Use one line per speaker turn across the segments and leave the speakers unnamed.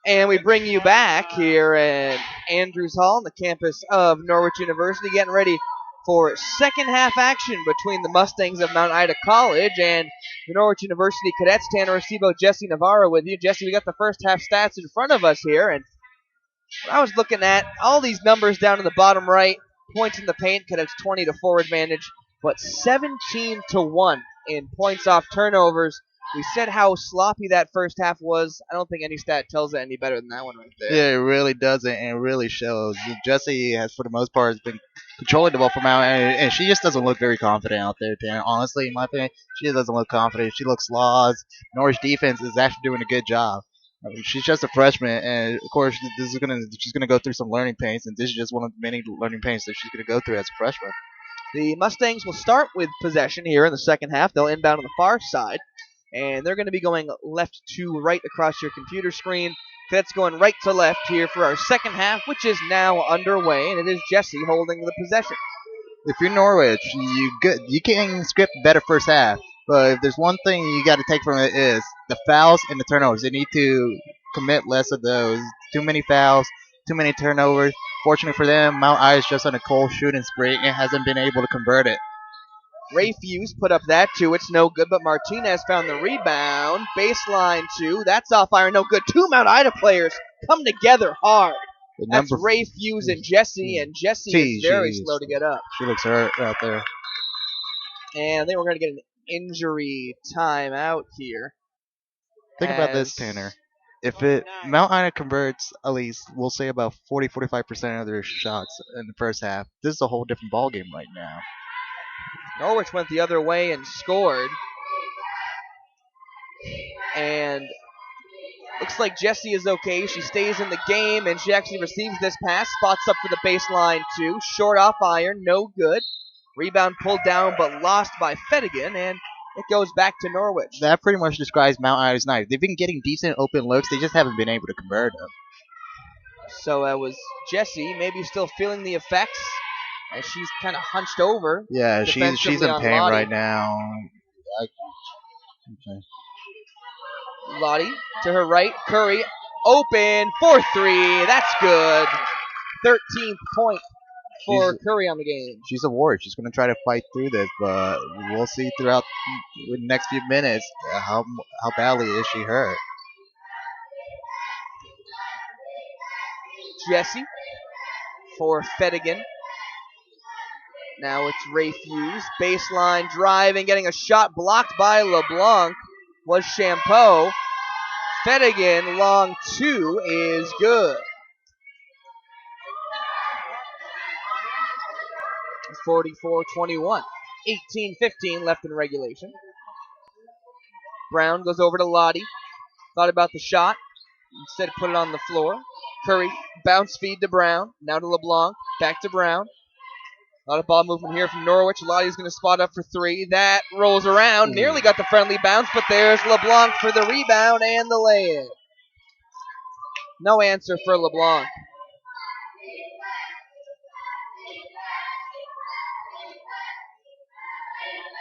And we bring you back here at Andrews Hall on the campus of Norwich University, getting ready for second half action between the Mustangs of Mount Ida College and the Norwich University Cadets. Tanner Acebo, Jesse Navarro with you. Jesse, we got the first half stats in front of us here, and I was looking at all these numbers down in the bottom right. Points in the paint, Cadets 20-4 advantage, but 17-1 in points off turnovers. We said how sloppy that first half was. I don't think any stat tells it any better than that one right there.
Yeah, it really doesn't, and it really shows. Jesse has, for the most part, has been controlling the ball from out, and she just doesn't look very confident out there, Dan. Honestly, in my opinion, she just doesn't look confident. She looks lost. Norwich defense is actually doing a good job. I mean, she's just a freshman, and of course, she's gonna go through some learning pains, and this is just one of the many learning pains that she's gonna go through as a freshman.
The Mustangs will start with possession here in the second half. They'll inbound on the far side, and they're going to be going left to right across your computer screen. Cadets going right to left here for our second half, which is now underway, and it is Jesse holding the possession.
If you're Norwich, you can script a better first half. But if there's one thing you got to take from it is the fouls and the turnovers. They need to commit less of those. Too many fouls, too many turnovers. Fortunately for them, Mount Ida is just on a cold shooting spree and hasn't been able to convert it.
Ray Fuse put up that two. It's no good, but Martinez found the rebound. Baseline two. That's off iron. No good. Two Mount Ida players come together hard. That's Ray Fuse and Jesse, and Jesse is very slow to get up.
She looks hurt out there.
And they were going to get an injury timeout here.
Think about this, Tanner. If Mount Ida converts at least, we'll say about 40-45% of their shots in the first half, this is a whole different ballgame right now.
Norwich went the other way and scored. And looks like Jessie is okay. She stays in the game, and she actually receives this pass. Spots up for the baseline, too. Short off iron, no good. Rebound pulled down, but lost by Fettigan, and it goes back to Norwich.
That pretty much describes Mount Ida's night. They've been getting decent open looks. They just haven't been able to convert them.
So that was Jessie, maybe still feeling the effects. And she's kind of hunched over.
Yeah, she's in pain right now. Okay.
Lottie to her right. Curry open for three. That's good. 13th point for Curry on the game.
She's a warrior. She's going to try to fight through this, but we'll see throughout the next few minutes how badly is she hurt.
Jessie for Fettigan. Now it's Ray Fuse. Baseline driving, getting a shot blocked by LeBlanc was Champeau. Fettigan, long two, is good. 44-21. 18-15 left in regulation. Brown goes over to Lottie. Thought about the shot. Instead put it on the floor. Curry, bounce feed to Brown. Now to LeBlanc. Back to Brown. A lot of ball movement here from Norwich. Lottie's going to spot up for three. That rolls around. Nearly got the friendly bounce, but there's LeBlanc for the rebound and the lay-in. No answer for LeBlanc.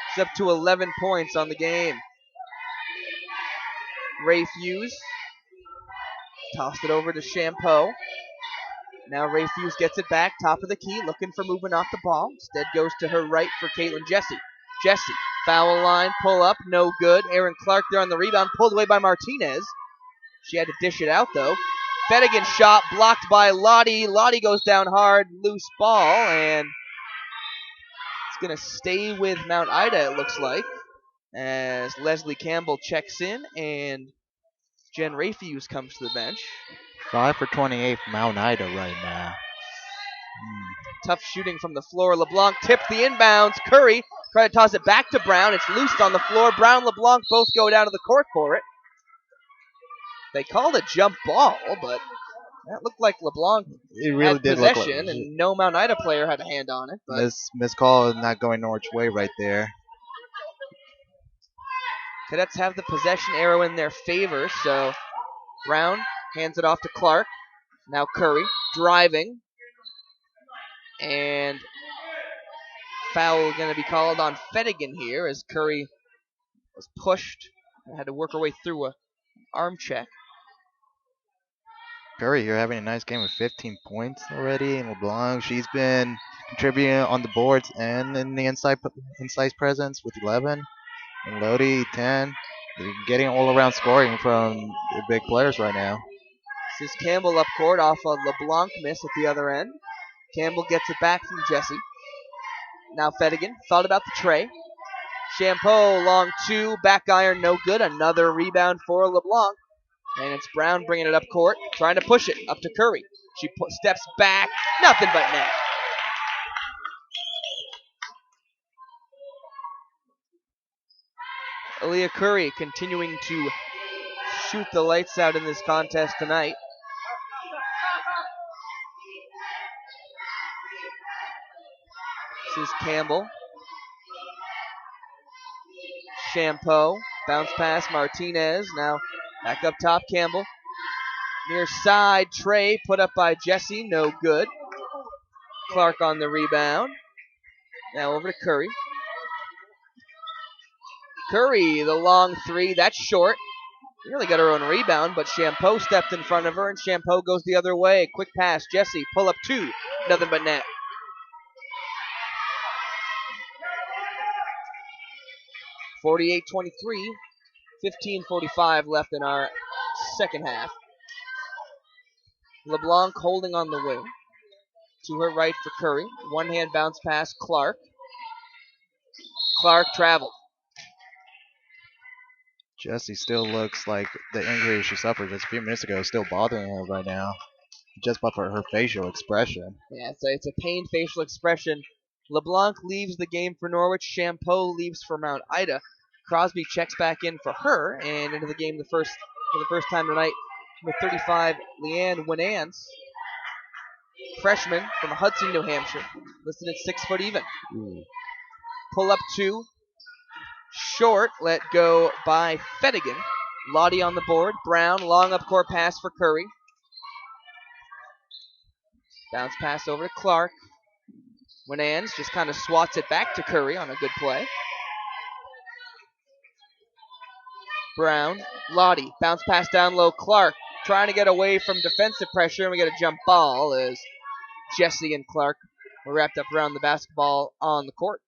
It's up to 11 points on the game. Ray Fuse tossed it over to Champeau. Now Ray Fuse gets it back, top of the key, looking for movement off the ball. Instead goes to her right for Caitlin Jessie. Jessie, foul line, pull up, no good. Aaron Clark there on the rebound, pulled away by Martinez. She had to dish it out, though. Fettigan shot blocked by Lottie. Lottie goes down hard, loose ball, and it's going to stay with Mount Ida, it looks like, as Leslie Campbell checks in, and Jen Rayfuse comes to the bench.
5 for 28 from Mount Ida right now.
Tough shooting from the floor. LeBlanc tipped the inbounds. Curry tried to toss it back to Brown. It's loosed on the floor. Brown and LeBlanc both go down to the court for it. They called a jump ball, but that looked like LeBlanc had possession, and no Mount Ida player had a hand on it.
Miss call is not going Norwich way right there.
Cadets have the possession arrow in their favor, so Brown hands it off to Clark. Now Curry driving. And foul going to be called on Fettigan here as Curry was pushed and had to work her way through a arm check.
Curry here having a nice game with 15 points already, and LeBlanc, she's been contributing on the boards and in the inside presence with 11, and Lodi 10. They're getting all around scoring from the big players right now.
This is Campbell up court off a LeBlanc miss at the other end. Campbell gets it back from Jesse. Now Fedigan thought about the tray. Champeau, long two, back iron, no good. Another rebound for LeBlanc. And it's Brown bringing it up court, trying to push it up to Curry. She steps back, nothing but net. Aaliyah Curry continuing to shoot the lights out in this contest tonight. This is Campbell. Champeau, bounce pass, Martinez. Now back up top, Campbell. Near side, Trey, put up by Jesse, no good. Clark on the rebound. Now over to Curry. Curry, the long three, that's short. Nearly got her own rebound, but Champeau stepped in front of her, and Champeau goes the other way. Quick pass, Jesse, pull up two, nothing but net. (48-23), 15:45 left in our second half. LeBlanc holding on the wing. To her right for Curry. One-hand bounce pass, Clark. Clark traveled.
Jesse still looks like the injury she suffered just a few minutes ago is still bothering her right now, just by her facial expression.
Yeah, it's a pained facial expression. LeBlanc leaves the game for Norwich. Champeau leaves for Mount Ida. Crosby checks back in for her and into the game for the first time tonight with 35, Leanne Winans, freshman from Hudson, New Hampshire, listed at 6 foot even.
Ooh.
Pull up two, short, let go by Fedigan. Lottie on the board. Brown, long up court pass for Curry. Bounce pass over to Clark. Winans just kind of swats it back to Curry on a good play. Brown, Lottie, bounce pass down low. Clark trying to get away from defensive pressure, and we get a jump ball as Jesse and Clark were wrapped up around the basketball on the court.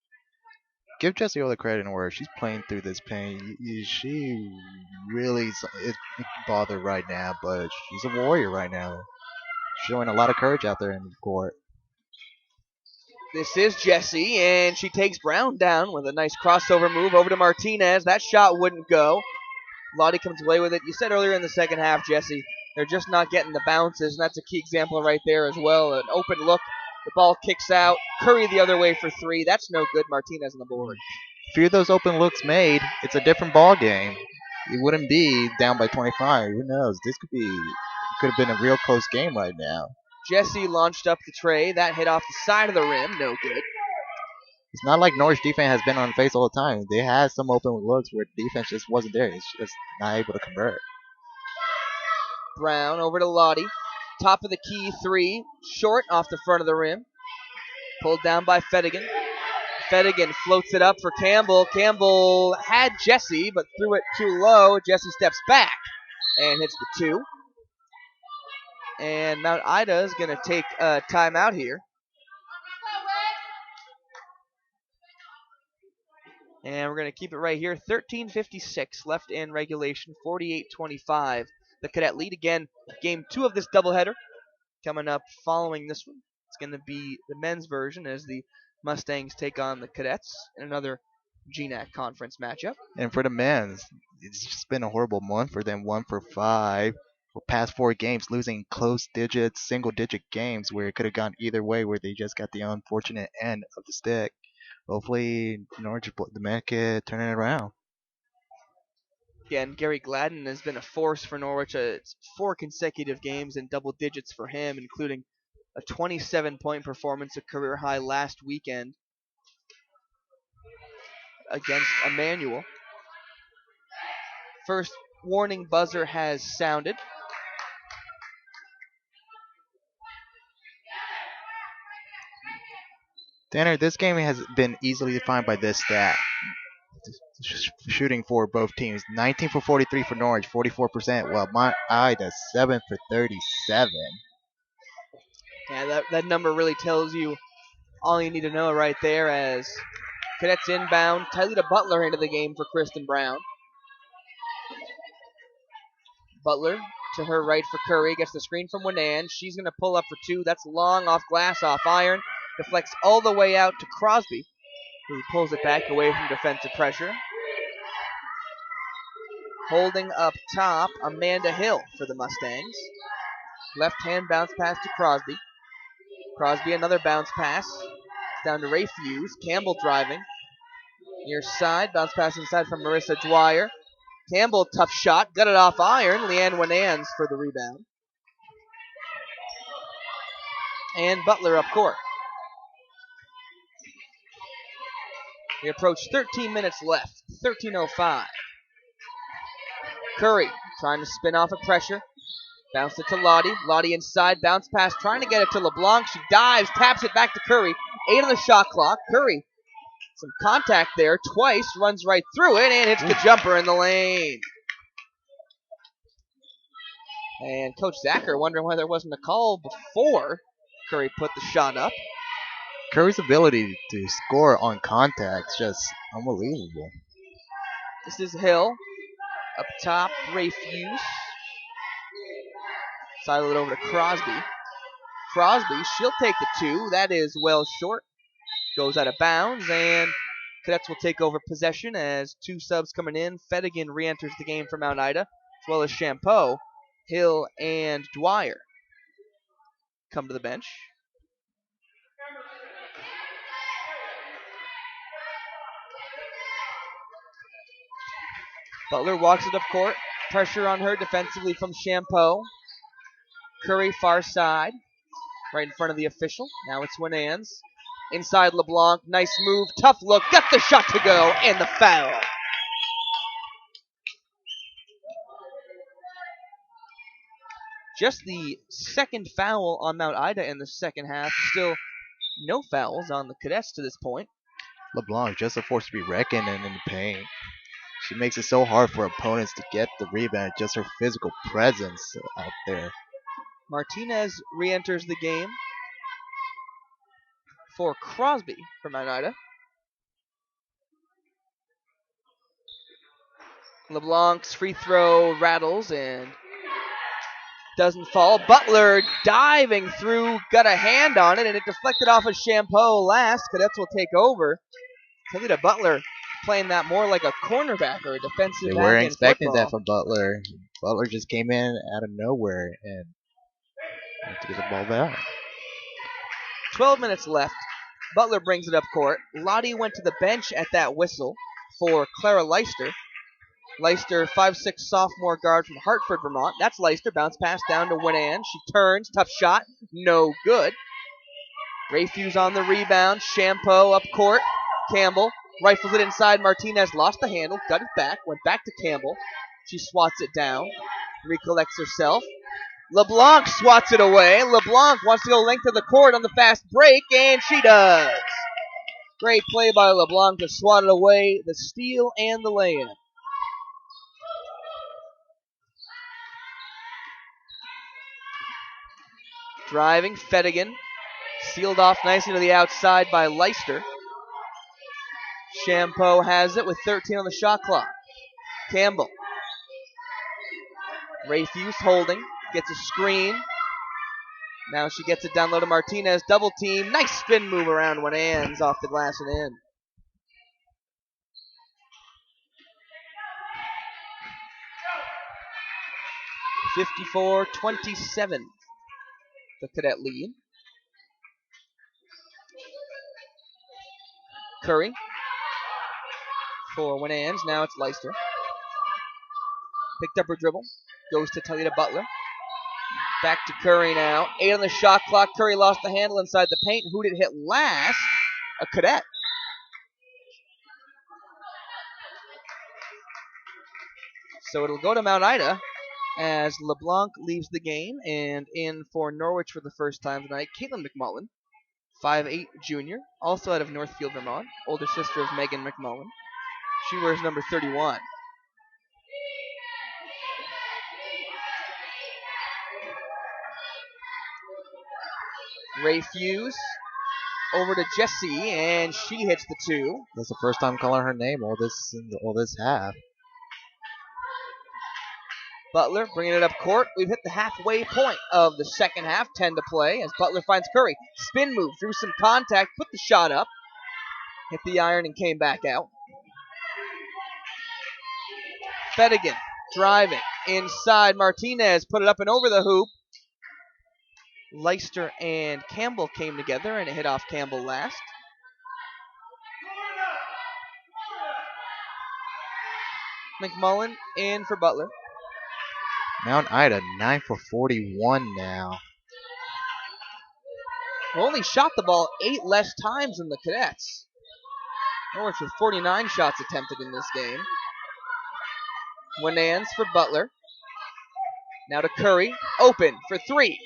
Give Jessie all the credit in the world. She's playing through this pain. She really is bothered right now, but she's a warrior right now. Showing a lot of courage out there in the court.
This is Jesse, and she takes Brown down with a nice crossover move over to Martinez. That shot wouldn't go. Lottie comes away with it. You said earlier in the second half, Jesse, they're just not getting the bounces, and that's a key example right there as well. An open look. The ball kicks out. Curry the other way for three. That's no good. Martinez on the board.
A few of those open looks made, it's a different ball game. It wouldn't be down by 25. Who knows? This could have been a real close game right now.
Jesse launched up the tray. That hit off the side of the rim. No good.
It's not like Norwich defense has been on the face all the time. They had some open looks where the defense just wasn't there. It's just not able to convert.
Brown over to Lottie. Top of the key three. Short off the front of the rim. Pulled down by Fedigan. Fedigan floats it up for Campbell. Campbell had Jesse, but threw it too low. Jesse steps back and hits the two. And Mount Ida is going to take a timeout here. And we're going to keep it right here. 13:56 left in regulation. 48-25. The Cadet lead again. Game 2 of this doubleheader coming up following this one. It's going to be the men's version as the Mustangs take on the Cadets in another GNAC conference matchup.
And for the men's, it's just been a horrible month for them. 1 for 5 for past 4 games, losing close digits, single-digit games where it could have gone either way, where they just got the unfortunate end of the stick. Hopefully, Norwich, the men can turn it around.
Again, Gary Gladden has been a force for Norwich. It's 4 consecutive games in double digits for him, including a 27-point performance, a career high last weekend against Emmanuel. First warning buzzer has sounded.
Tanner, this game has been easily defined by this stat. shooting for both teams. 19 for 43 for Norwich, 44%. Well, Mount Ida 7 for 37.
Yeah, that number really tells you all you need to know right there as Cadets inbound. Tylita Butler into the game for Kristen Brown. Butler to her right for Curry. Gets the screen from Winan. She's going to pull up for two. That's long off glass, off iron. Deflects all the way out to Crosby, who pulls it back away from defensive pressure. Holding up top, Amanda Hill for the Mustangs. Left hand bounce pass to Crosby. Crosby, another bounce pass. It's down to Ray Fuse. Campbell driving. Near side, bounce pass inside from Marissa Dwyer. Campbell, tough shot, got it off iron. Leanne Winans for the rebound. And Butler up court. We approach 13 minutes left. 13:05. Curry trying to spin off of pressure. Bounce it to Lottie. Lottie inside, bounce pass, trying to get it to LeBlanc. She dives, taps it back to Curry. 8 on the shot clock. Curry, some contact there twice, runs right through it, and hits the jumper in the lane. And Coach Zacher wondering why there wasn't a call before Curry put the shot up.
Curry's ability to score on contact is just unbelievable.
This is Hill. Up top, Ray Fuse. Sidle it over to Crosby. Crosby, she'll take the two. That is well short. Goes out of bounds, and Cadets will take over possession as two subs coming in. Fedigan re-enters the game for Mount Ida, as well as Champeau. Hill and Dwyer come to the bench. Butler walks it up court. Pressure on her defensively from Champeau. Curry far side, right in front of the official. Now it's Winans. Inside LeBlanc. Nice move. Tough look. Got the shot to go, and the foul. Just the second foul on Mount Ida in the second half. Still no fouls on the Cadets to this point.
LeBlanc just a force to be reckoned in the paint. She makes it so hard for opponents to get the rebound. Just her physical presence out there.
Martinez re-enters the game for Crosby from Mount Ida. LeBlanc's free throw rattles and doesn't fall. Butler diving through, got a hand on it, and it deflected off of Champeau last. Cadets will take over. Talita Butler playing that more like a cornerback or a defensive back.
They weren't expecting
football.
that from Butler. Butler just came in out of nowhere and had to get the ball back.
12 minutes left. Butler brings it up court. Lottie went to the bench at that whistle for Clara Leister. Leister, 5'6" sophomore guard from Hartford, Vermont. That's Leister. Bounce pass down to Winan. She turns. Tough shot. No good. Ray Fuse on the rebound. Champeau up court. Campbell rifles it inside. Martinez lost the handle. Got it back. Went back to Campbell. She swats it down. Recollects herself. LeBlanc swats it away. LeBlanc wants to go length of the court on the fast break, and she does. Great play by LeBlanc to swat it away. The steal and the lay-in. Driving, Fedigan. Sealed off nicely to the outside by Leister. Champeau has it with 13 on the shot clock. Campbell. Ray Fuse holding. Gets a screen. Now she gets it down low to Martinez. Double team. Nice spin move around Winans off the glass and in. (54-27). The Cadet lead. Curry for Winans. Now it's Leister. Picked up her dribble. Goes to Talita Butler. Back to Curry now. 8 on the shot clock. Curry lost the handle inside the paint. Who did it hit last? A Cadet. So it'll go to Mount Ida as LeBlanc leaves the game, and in for Norwich for the first time tonight, Caitlin McMullen, 5'8" junior, also out of Northfield, Vermont, older sister of Megan McMullen. She wears number 31. Ray Fuse over to Jessie, and she hits the 2.
That's the first time calling her name all this half.
Butler bringing it up court. We've hit the halfway point of the second half. 10 to play as Butler finds Curry. Spin move through some contact. Put the shot up. Hit the iron and came back out. Fedigan driving inside. Martinez put it up and over the hoop. Leicester and Campbell came together and it hit off Campbell last. McMullen in for Butler.
Mount Ida 9 for 41 now.
We only shot the ball 8 less times than the Cadets. Norwich with 49 shots attempted in this game. Winans for Butler. Now to Curry. Open for 3.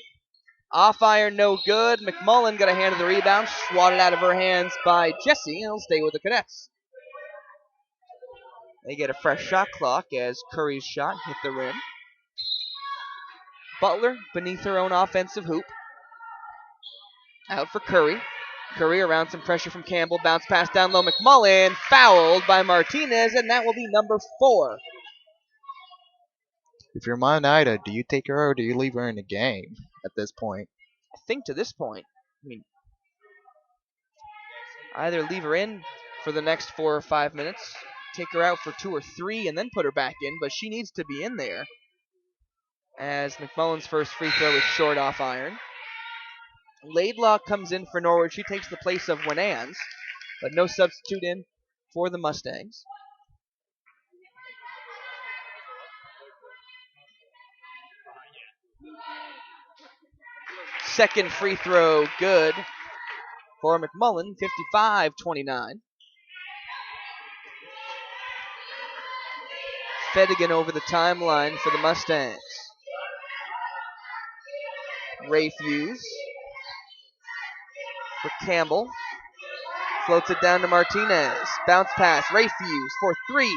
Off iron, no good. McMullen got a hand of the rebound. Swatted out of her hands by Jessie, and it'll stay with the Cadets. They get a fresh shot clock as Curry's shot hit the rim. Butler beneath her own offensive hoop. Out for Curry. Curry around some pressure from Campbell. Bounce pass down low. McMullen fouled by Martinez, and that will be number 4.
If you're Mount Ida, do you take her or do you leave her in the game at this point?
I think to this point, either leave her in for the next 4 or 5 minutes, take her out for 2 or 3, and then put her back in, but she needs to be in there as McMullen's first free throw is short off iron. Laidlaw comes in for Norwich. She takes the place of Winans, but no substitute in for the Mustangs. Second free throw good for McMullen, 55-29. Fedigan over the timeline for the Mustangs. Ray Fuse for Campbell. Floats it down to Martinez. Bounce pass. Ray Fuse for 3.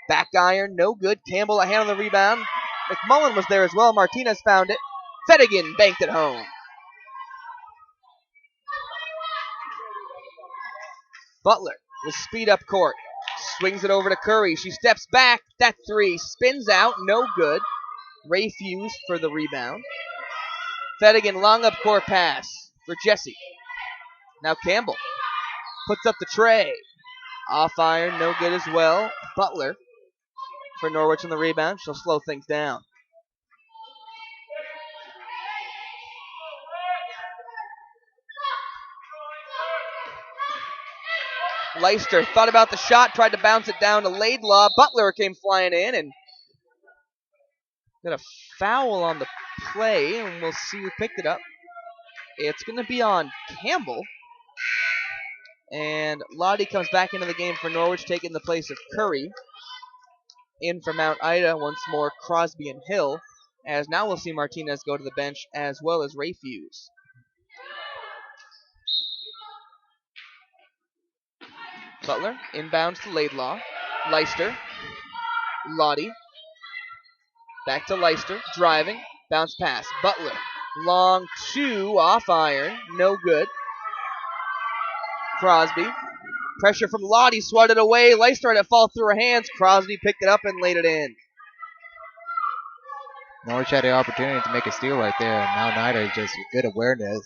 Back iron, no good. Campbell a hand on the rebound. McMullen was there as well. Martinez found it. Fedigan banked it home. Butler with speed up court. Swings it over to Curry. She steps back. That 3 spins out. No good. Ray Fuse for the rebound. Fedigan long up court pass for Jessie. Now Campbell puts up the tray. Off iron. No good as well. Butler for Norwich on the rebound. She'll slow things down. Leicester thought about the shot, tried to bounce it down to Laidlaw. Butler came flying in and got a foul on the play, and we'll see who picked it up. It's going to be on Campbell. And Lottie comes back into the game for Norwich, taking the place of Curry. In for Mount Ida once more, Crosby and Hill. As now we'll see Martinez go to the bench as well as Ray Fuse. Butler inbounds to Laidlaw. Leicester. Lottie. Back to Leicester. Driving. Bounce pass. Butler. Long 2 off iron. No good. Crosby. Pressure from Lottie. Swatted away. Leicester had it fall through her hands. Crosby picked it up and laid it in.
Norwich had the opportunity to make a steal right there. And Mount Ida just good awareness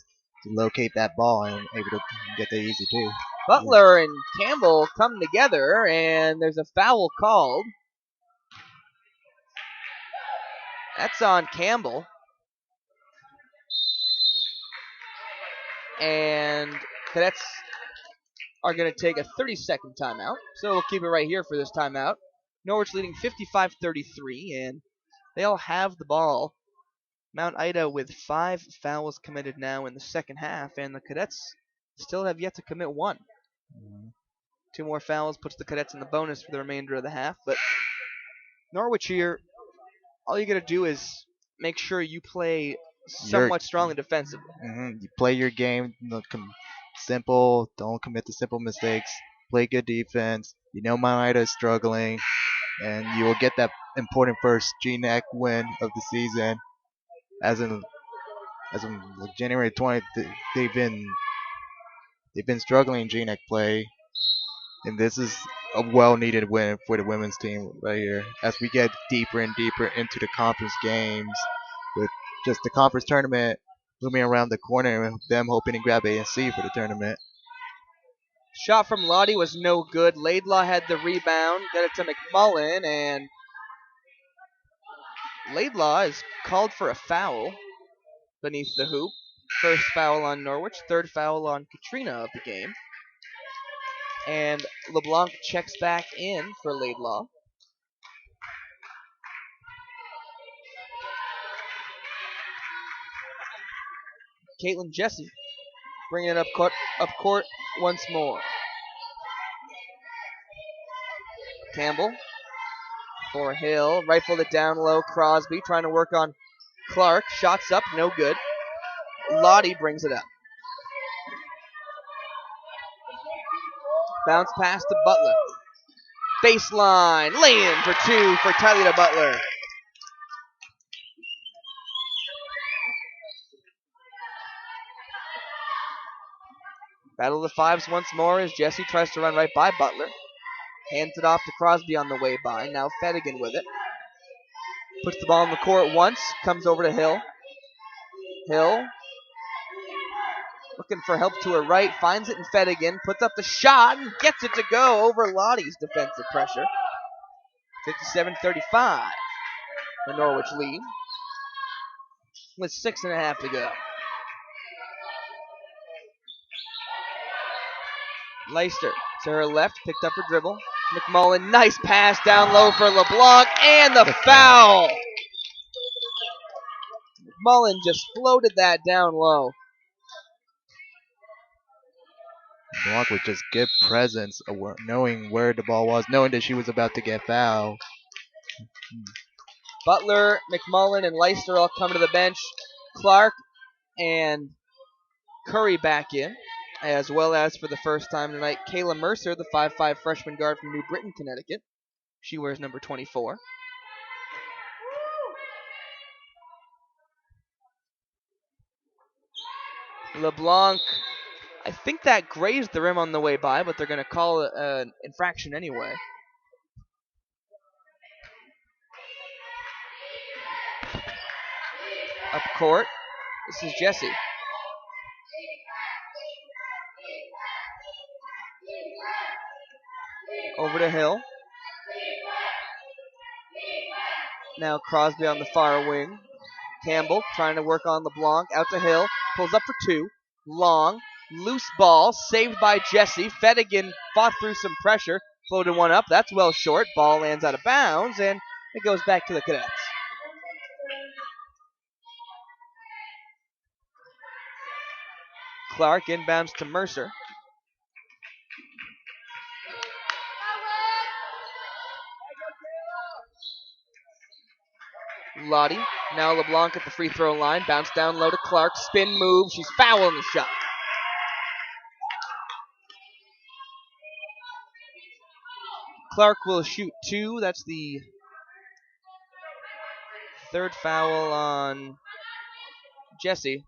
to locate that ball and able to get the easy 2.
Butler and Campbell come together, and there's a foul called. That's on Campbell. And Cadets are going to take a 30-second timeout. So we'll keep it right here for this timeout. Norwich leading 55-33, and they all have the ball. Mount Ida with 5 fouls committed now in the second half, and the Cadets still have yet to commit 1. 2 more fouls puts the Cadets in the bonus for the remainder of the half. But Norwich here, all you got to do is make sure you play somewhat strongly defensively.
You play your game simple. Don't commit the simple mistakes. play good defense. You know Maida is struggling, and you will get that important first GNAC win of the season. As in January 20th, they've been struggling in GNAC play, and this is a well-needed win for the women's team right here. As we get deeper and deeper into the conference games, with just the conference tournament looming around the corner, and them hoping to grab A and C for the tournament.
Shot from Lottie was no good. Laidlaw had the rebound, got it to McMullen, and Laidlaw is called for a foul beneath the hoop. First foul on Norwich, third foul on Katrina of the game. And LeBlanc checks back in for Laidlaw. Caitlin Jesse bringing it up court once more. Campbell for Hill, rifled it down low. Crosby trying to work on Clark. Shots up, no good. Lottie brings it up. Bounce pass to Butler. Baseline, lay-in for two for Tylita Butler. Battle of the fives once more as Jesse tries to run right by Butler. Hands it off to Crosby on the way by. Now Fedigan with it. Puts the ball in the court once. Comes over to Hill. Hill looking for help to her right. Finds it in Fedigan. Puts up the shot and gets it to go over Lottie's defensive pressure. 57-35. The Norwich lead. With 6.5 to go. Leicester to her left. Picked up her dribble. McMullen, nice pass down low for LeBlanc, and the foul. McMullen just floated that down low.
LeBlanc with just good presence, knowing where the ball was, knowing that she was about to get fouled.
Butler, McMullen, and Leicester all come to the bench. Clark and Curry back in, as well as for the first time tonight, Kayla Mercer, the 5'5 freshman guard from New Britain, Connecticut. She wears number 24. LeBlanc, I think that grazed the rim on the way by, but they're going to call it an infraction anyway. Up court, this is Jesse. Over to Hill. Now Crosby on the far wing. Campbell trying to work on LeBlanc. Out to Hill. Pulls up for two. Long. Loose ball. Saved by Jesse. Fedigan fought through some pressure. Floated one up. That's well short. Ball lands out of bounds. And it goes back to the Cadets. Clark inbounds to Mercer. Lottie. Now LeBlanc at the free throw line. Bounce down low to Clark. Spin move. She's fouling the shot. Clark will shoot two. That's the third foul on Jesse.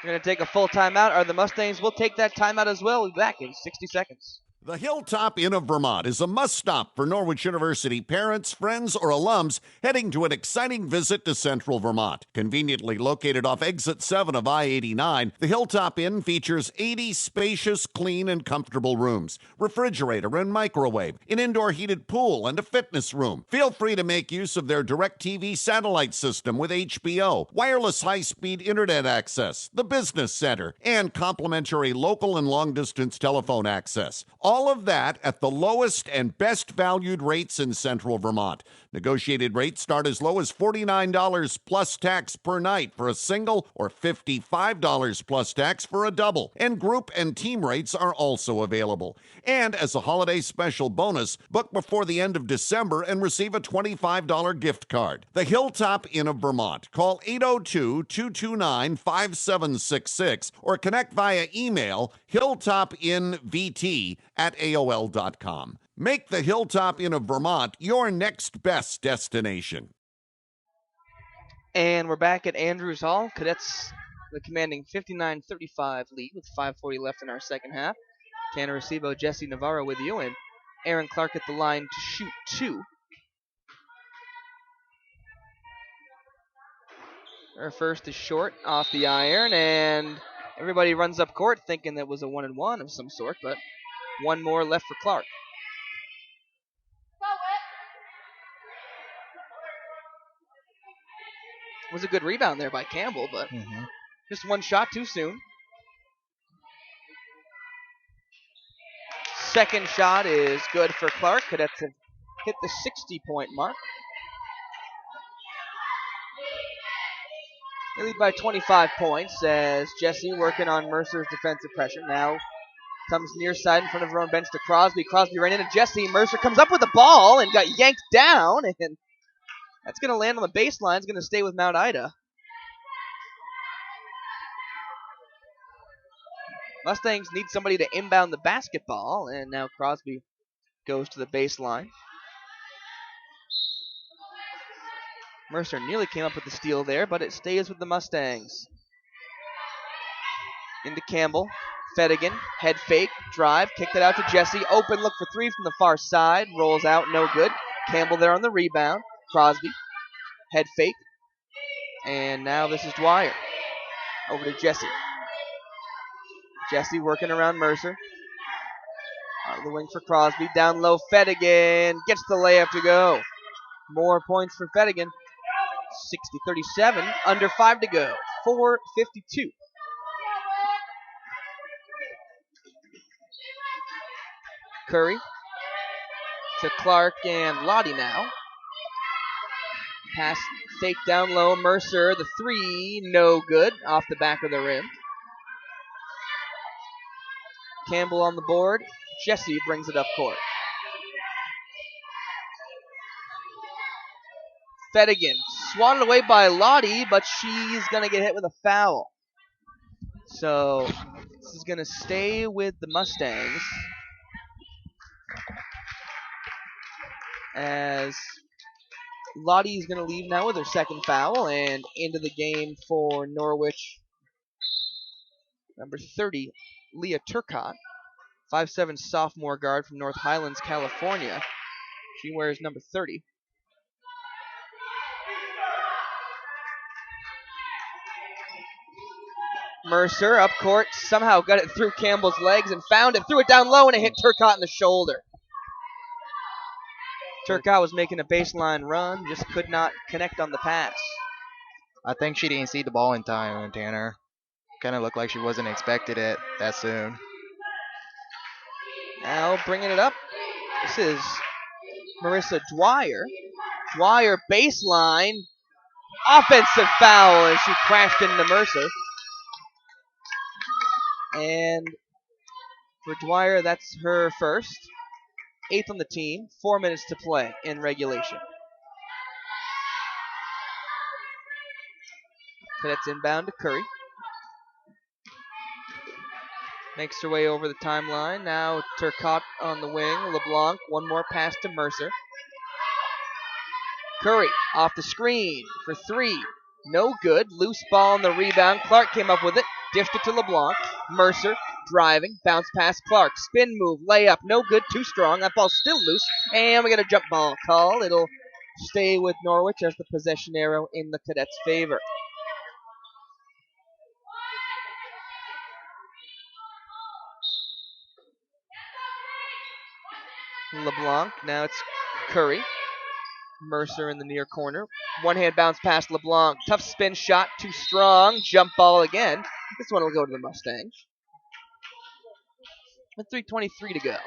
We're going to take a full timeout, or the Mustangs will take that timeout as well. We'll be back in 60 seconds.
The Hilltop Inn of Vermont is a must-stop for Norwich University parents, friends, or alums heading to an exciting visit to Central Vermont. Conveniently located off Exit 7 of I-89, the Hilltop Inn features 80 spacious, clean, and comfortable rooms, refrigerator and microwave, an indoor heated pool, and a fitness room. Feel free to make use of their DirecTV satellite system with HBO, wireless high-speed internet access, the business center, and complimentary local and long-distance telephone access. All of that at the lowest and best valued rates in Central Vermont. Negotiated rates start as low as $49 plus tax per night for a single or $55 plus tax for a double. And group and team rates are also available. And as a holiday special bonus, book before the end of December and receive a $25 gift card. The Hilltop Inn of Vermont. Call 802-229-5766 or connect via email hilltopinvt@aol.com. Make the Hilltop Inn of Vermont your next best destination.
And we're back at Andrews Hall. Cadets the commanding 59-35 lead with 5:40 left in our second half. Tanner Acebo, Jesse Navarro with you, and Aaron Clark at the line to shoot 2. Our first is short off the iron, and everybody runs up court thinking that was a 1-and-1 of some sort, but one more left for Clark. It was a good rebound there by Campbell, but just one shot too soon. Second shot is good for Clark. Cadets have hit the 60-point mark. They lead by 25 points as Jesse working on Mercer's defensive pressure. Now comes near side in front of her own bench to Crosby. Crosby ran into Jesse. Mercer comes up with the ball and got yanked down, and that's going to land on the baseline. It's going to stay with Mount Ida. Mustangs need somebody to inbound the basketball, and now Crosby goes to the baseline. Mercer nearly came up with the steal there, but it stays with the Mustangs. Into Campbell. Fedigan, head fake, drive, kicked it out to Jesse. Open look for 3 from the far side. Rolls out, no good. Campbell there on the rebound. Crosby, head fake. And now this is Dwyer. Over to Jesse. Jesse working around Mercer. Out of the wing for Crosby. Down low, Fedigan gets the layup to go. More points for Fedigan. 60-37, under 5 to go. 4:52. Curry to Clark and Lottie now. Pass fake down low. Mercer, the 3, no good. Off the back of the rim. Campbell on the board. Jesse brings it up court. Fedigan swatted away by Lottie, but she's going to get hit with a foul. So this is going to stay with the Mustangs as Lottie is going to leave now with her second foul, and into the game for Norwich, number 30, Leah Turcotte, 5'7" sophomore guard from North Highlands, California. She wears number 30. Mercer up court, somehow got it through Campbell's legs and found it, threw it down low, and it hit Turcotte in the shoulder. Turcotte was making a baseline run, just could not connect on the pass.
I think she didn't see the ball in time, Tanner. Kind of looked like she wasn't expected it that soon.
Now bringing it up, this is Marissa Dwyer. Dwyer baseline, offensive foul as she crashed into Mercer. And for Dwyer, that's her first. 8th on the team, 4 minutes to play in regulation. Cadets inbound to Curry. Makes her way over the timeline. Now Turcotte on the wing. LeBlanc, one more pass to Mercer. Curry off the screen for 3. No good. Loose ball on the rebound. Clark came up with it. Dished it to LeBlanc. Mercer driving. Bounce pass Clark. Spin move. Layup. No good. Too strong. That ball's still loose. And we get a jump ball call. It'll stay with Norwich as the possession arrow in the Cadets' favor. LeBlanc. Now it's Curry. Mercer in the near corner. One hand bounce past LeBlanc. Tough spin shot. Too strong. Jump ball again. This one will go to the Mustangs. With 3:23 to go.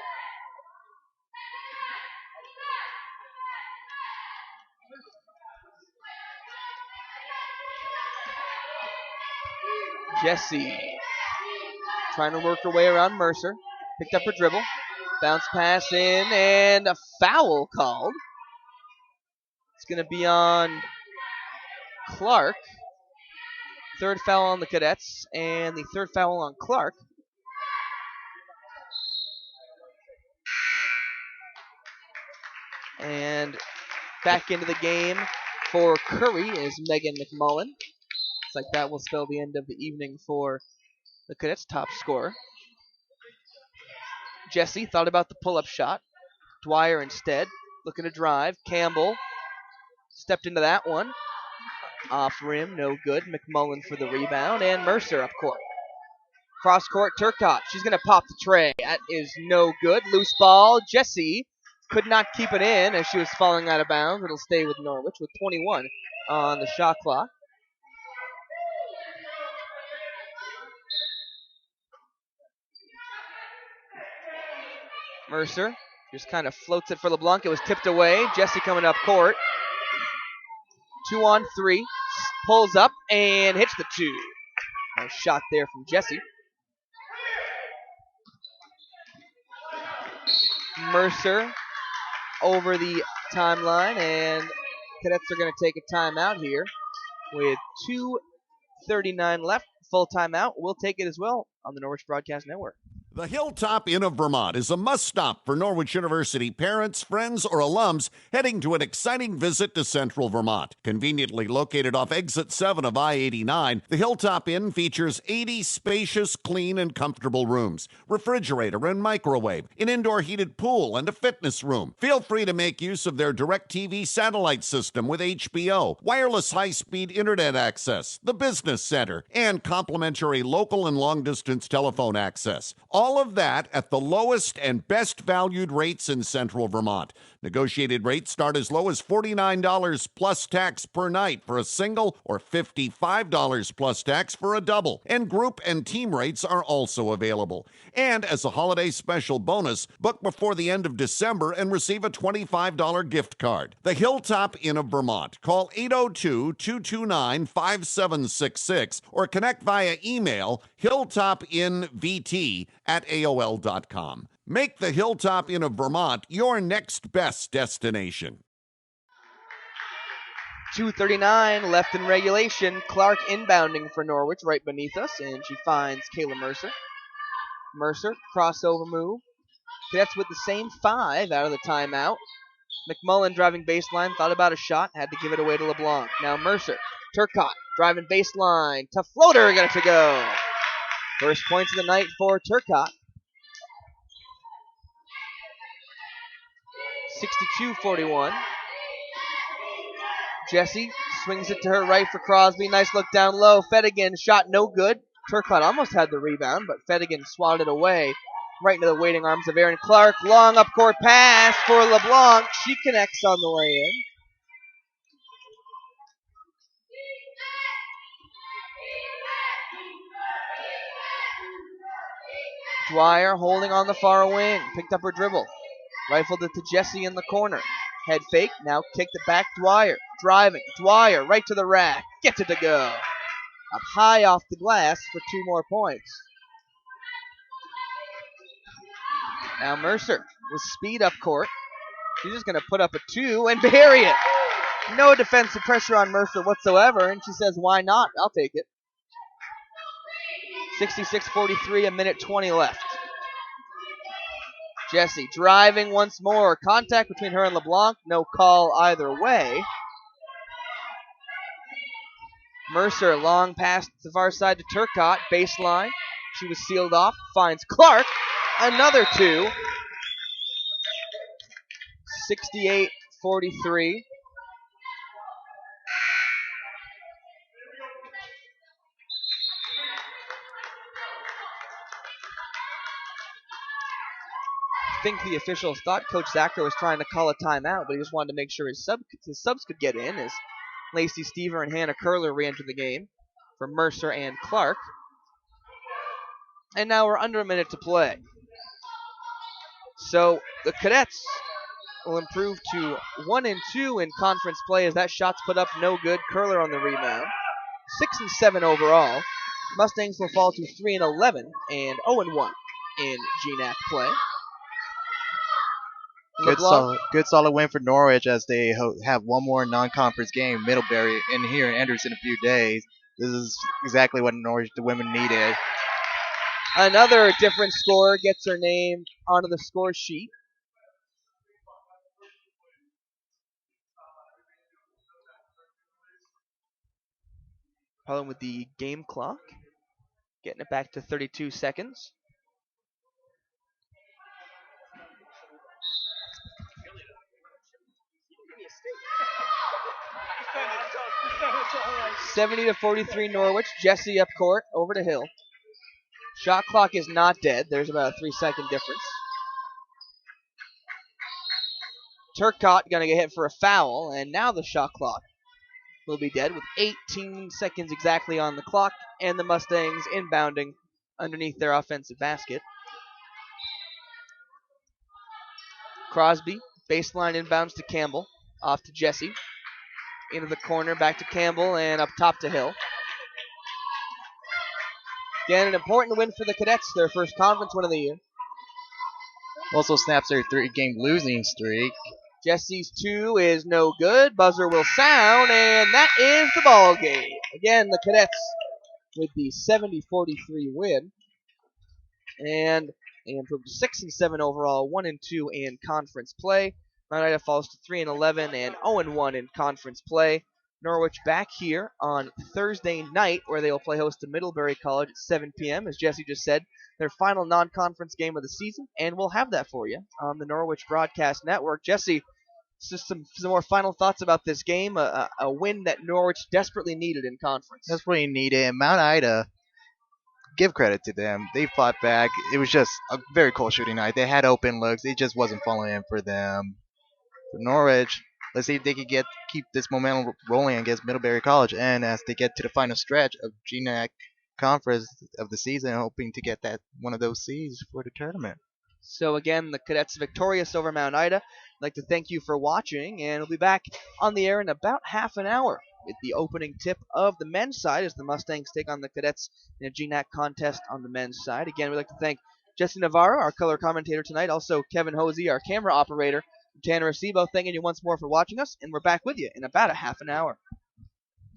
Jessie trying to work her way around Mercer. Picked up her dribble. Bounce pass in, and a foul called. It's going to be on Clark. Third foul on the Cadets, and the third foul on Clark. And back into the game for Curry is Megan McMullen. Looks like that will spell the end of the evening for the Cadets' top scorer. Jessie thought about the pull-up shot. Dwyer instead, looking to drive. Campbell stepped into that one. Off rim, no good. McMullen for the rebound, and Mercer up court. Cross court, Turcotte. She's going to pop the tray. That is no good. Loose ball. Jessie could not keep it in as she was falling out of bounds. It'll stay with Norwich with 21 on the shot clock. Mercer just kind of floats it for LeBlanc. It was tipped away. Jessie coming up court. 2-on-3. Pulls up and hits the two. Nice shot there from Jessie. Mercer over the timeline, and Cadets are going to take a timeout here with 2:39 left. Full timeout. We'll take it as well on the Norwich Broadcast Network.
The Hilltop Inn of Vermont is a must-stop for Norwich University parents, friends, or alums heading to an exciting visit to Central Vermont. Conveniently located off Exit 7 of I-89, the Hilltop Inn features 80 spacious, clean, and comfortable rooms, refrigerator and microwave, an indoor heated pool, and a fitness room. Feel free to make use of their DirecTV satellite system with HBO, wireless high-speed internet access, the business center, and complimentary local and long-distance telephone access. All of that at the lowest and best valued rates in Central Vermont. Negotiated rates start as low as $49 plus tax per night for a single or $55 plus tax for a double. And group and team rates are also available. And as a holiday special bonus, book before the end of December and receive a $25 gift card. The Hilltop Inn of Vermont. Call 802-229-5766 or connect via email hilltopinvt@aol.com. Make the Hilltop Inn of Vermont your next best destination.
2:39 left in regulation. Clark inbounding for Norwich right beneath us, and she finds Kayla Mercer. Mercer, crossover move. Cadets with the same 5 out of the timeout. McMullen driving baseline, thought about a shot, had to give it away to LeBlanc. Now Mercer, Turcotte driving baseline, tough floater, got it to go. First points of the night for Turcotte. 62-41. Jessie swings it to her right for Crosby. Nice look down low. Fedigan shot no good. Turcotte almost had the rebound, but Fedigan swatted it away right into the waiting arms of Erin Clark. Long up court pass for LeBlanc. She connects on the way in. Dwyer holding on the far wing. Picked up her dribble. Rifled it to Jessie in the corner. Head fake. Now kicked it back. Dwyer driving. Dwyer right to the rack. Gets it to go. Up high off the glass for 2 more points. Now Mercer with speed up court. She's just going to put up a 2 and bury it. No defensive pressure on Mercer whatsoever, and she says, why not? I'll take it. 66-43, a minute 20 left. Jessie driving once more. Contact between her and LeBlanc. No call either way. Mercer long pass to the far side to Turcotte. Baseline. She was sealed off. Finds Clark. Another 2. 68-43. I think the officials thought Coach Zacher was trying to call a timeout, but he just wanted to make sure his subs could get in as Lacey Stever and Hannah Curler re-enter the game for Mercer and Clark. And now we're under a minute to play. So the Cadets will improve to 1-2 in conference play as that shot's put up no good. Curler on the rebound. 6-7 overall. Mustangs will fall to 3-11 and 0-1 in GNAC play.
Good solid win for Norwich as they have one more non-conference game, Middlebury, in here in Anderson in a few days. This is exactly what Norwich, the women, needed.
Another different scorer gets her name onto the score sheet. Problem with the game clock. Getting it back to 32 seconds. (70-43) Norwich. Jesse up court, over to Hill. Shot clock is not dead. There's about a 3-second difference. Turcotte going to get hit for a foul, and now the shot clock will be dead with 18 seconds exactly on the clock, and the Mustangs inbounding underneath their offensive basket. Crosby, baseline inbounds to Campbell, off to Jesse, into the corner, back to Campbell, and up top to Hill. Again, an important win for the Cadets, their first conference win of the year.
Also snaps their 3-game losing streak.
Jesse's 2 is no good. Buzzer will sound, and that is the ball game. Again, the Cadets with the 70-43 win. And they improved to 6-7 overall, 1-2 in conference play. Mount Ida falls to 3-11 and 0-1 in conference play. Norwich back here on Thursday night, where they will play host to Middlebury College at 7 p.m. As Jesse just said, their final non-conference game of the season, and we'll have that for you on the Norwich Broadcast Network. Jesse, just some more final thoughts about this game, a win that Norwich desperately needed in conference.
Desperately needed, and Mount Ida, give credit to them. They fought back. It was just a very cold shooting night. They had open looks. It just wasn't falling in for them. For Norwich, let's see if they can keep this momentum rolling against Middlebury College, and as they get to the final stretch of GNAC conference of the season, hoping to get that one of those seeds for the tournament.
So again, the Cadets victorious over Mount Ida. I'd like to thank you for watching, and we'll be back on the air in about half an hour with the opening tip of the men's side as the Mustangs take on the Cadets in a GNAC contest on the men's side. Again, we'd like to thank Jesse Navarro, our color commentator tonight, also Kevin Hosey, our camera operator, Tanner Acebo, thanking you once more for watching us, and we're back with you in about a half an hour.